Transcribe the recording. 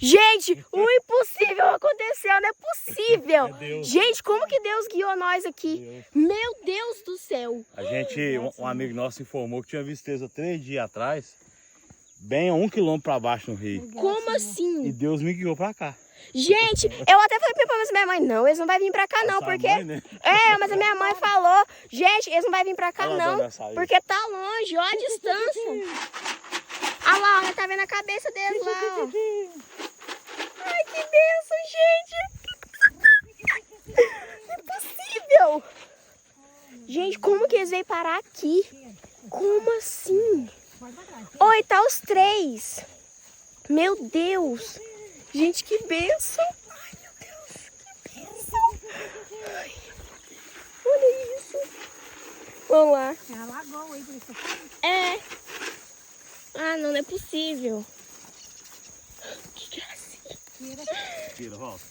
Gente, o impossível aconteceu, não é possível. É Deus. Gente, como que Deus guiou nós aqui? Deus. Meu Deus do céu. A gente, um amigo nosso informou que tinha visto eles há 3 dias atrás, bem a 1 quilômetro para baixo no rio. Como E assim? Deus me guiou para cá. Gente, eu até falei pra minha mãe, não, eles não vão vir pra cá não, Essa porque... mãe, né? É, mas a minha mãe falou, gente, eles não vão vir pra cá Olha lá, não, dona Saída. porque tá longe, ó a distância. Olha lá, ó, tá vendo a cabeça deles lá, ó. Ai, que benção, gente. Impossível. Gente, como que eles veio parar aqui? Como assim? Oi, tá os 3. Meu Deus. Gente, que benção. Ai, meu Deus, que benção. Ai, olha isso. Vamos lá. É a lagoa aí, por isso. É. Ah, não é possível. Que gracinha. Tira, volta.